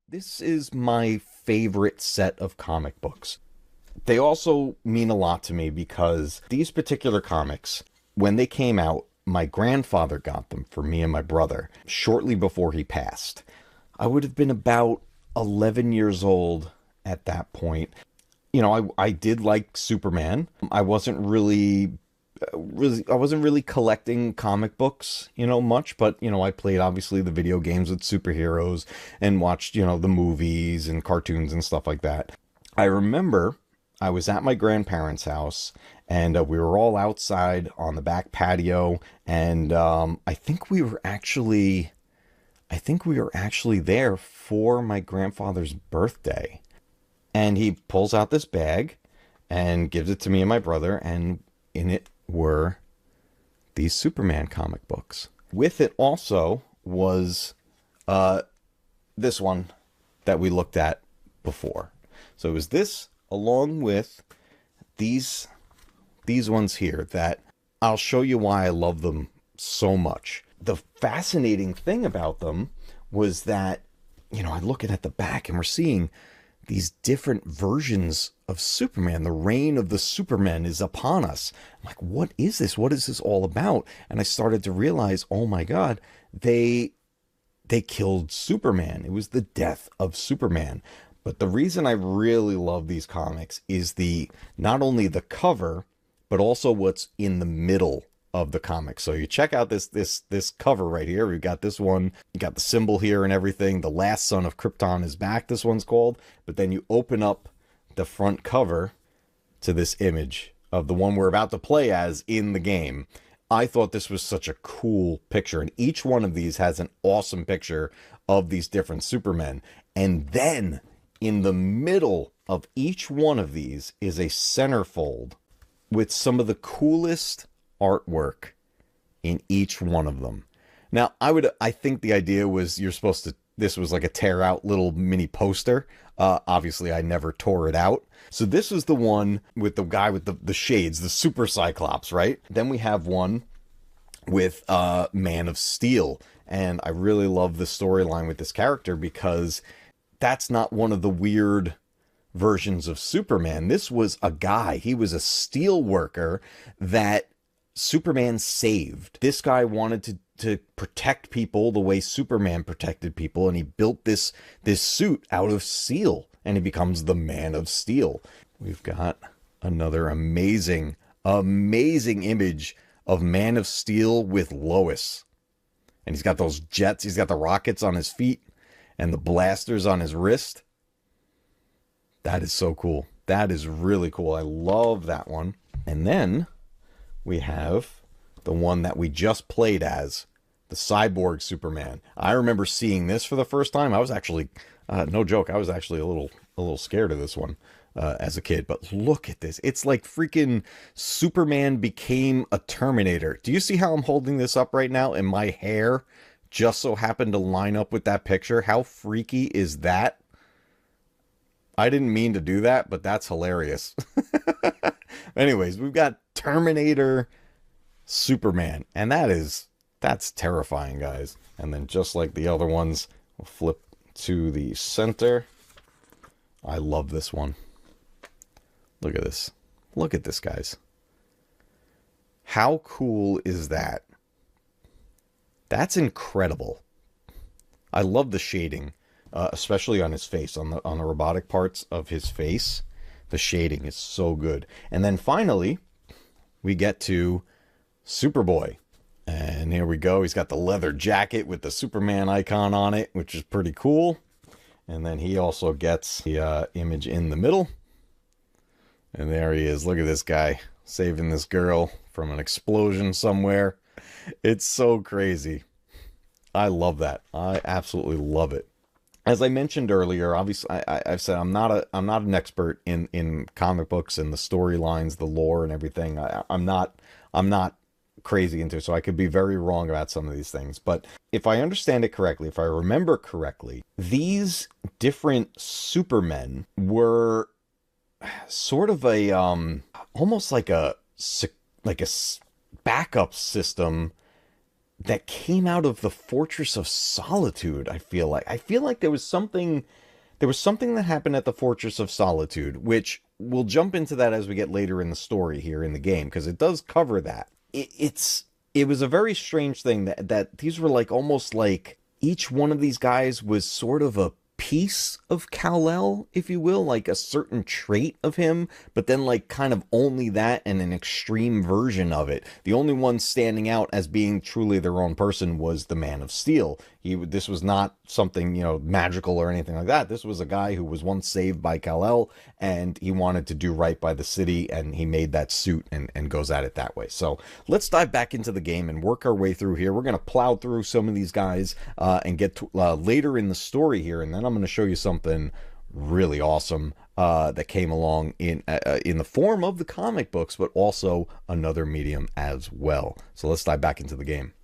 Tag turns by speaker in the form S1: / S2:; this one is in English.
S1: This is my favorite set of comic books. They also mean a lot to me because these particular comics, when they came out, my grandfather got them for me and my brother shortly before he passed. I would have been about 11 years old at that point. I did like Superman. I wasn't really collecting comic books, much, but I played obviously the video games with superheroes and watched, the movies and cartoons and stuff like that. I remember I was at my grandparents' house and we were all outside on the back patio and I think we were actually there for my grandfather's birthday. And he pulls out this bag and gives it to me and my brother, and in it were these Superman comic books. With it also was this one that we looked at before. So it was this along with these ones here that I'll show you why I love them so much. The fascinating thing about them was that, I look at the back and we're seeing these different versions of Superman. The reign of the Supermen is upon us. I'm like, what is this? What is this all about? And I started to realize, oh my God, they killed Superman. It was the death of Superman. But the reason I really love these comics is not only the cover, but also what's in the middle of the comic. So you check out this cover right here. We've got this one. You got the symbol here and everything. The Last Son of Krypton is back, this one's called. But then you open up the front cover to this image of the one we're about to play as in the game. I thought this was such a cool picture. And each one of these has an awesome picture of these different Supermen. And then in the middle of each one of these is a centerfold with some of the coolest artwork in each one of them. Now, I think the idea was this was like a tear out little mini poster. Obviously, I never tore it out. So this was the one with the guy with the shades, the Super Cyclops, right? Then we have one with Man of Steel. And I really love the storyline with this character because that's not one of the weird versions of Superman. This was a guy. He was a steel worker that Superman saved. This guy wanted to protect people the way Superman protected people, and he built this suit out of steel, and he becomes the Man of Steel. We've got another amazing image of Man of Steel with Lois. And he's got those jets, he's got the rockets on his feet and the blasters on his wrist. That is so cool. That is really cool. I love that one. And then we have the one that we just played as, the Cyborg Superman. I remember seeing this for the first time. I was actually, no joke, I was actually a little scared of this one as a kid. But look at this. It's like freaking Superman became a Terminator. Do you see how I'm holding this up right now? And my hair just so happened to line up with that picture. How freaky is that? I didn't mean to do that, but that's hilarious. Anyways, we've got Terminator Superman, and that's terrifying, guys. And then just like the other ones, we'll flip to the center. I love this one. Look at this. Look at this, guys. How cool is that? That's incredible. I love the shading, especially on his face, on the robotic parts of his face. The shading is so good. And then finally, we get to Superboy. And here we go. He's got the leather jacket with the Superman icon on it, which is pretty cool. And then he also gets the image in the middle. And there he is. Look at this guy saving this girl from an explosion somewhere. It's so crazy. I love that. I absolutely love it. As I mentioned earlier, obviously, I've said I'm not an expert in comic books and the storylines, the lore, and everything. I'm not crazy into it, so I could be very wrong about some of these things. But if I understand it correctly, if I remember correctly, these different Supermen were sort of a almost like a backup system that came out of the Fortress of Solitude. I feel like there was something that happened at the Fortress of Solitude, which we'll jump into that as we get later in the story here in the game, because it does cover that. It was a very strange thing that these were like almost like each one of these guys was sort of a piece of Kal-El, if you will, like a certain trait of him, but then like kind of only that and an extreme version of it. The only one standing out as being truly their own person was the Man of Steel. This was not something, magical or anything like that. This was a guy who was once saved by Kal-El, and he wanted to do right by the city, and he made that suit and goes at it that way. So let's dive back into the game and work our way through here. We're going to plow through some of these guys and get to, later in the story here, and then I'm going to show you something really awesome that came along in the form of the comic books, but also another medium as well. So let's dive back into the game.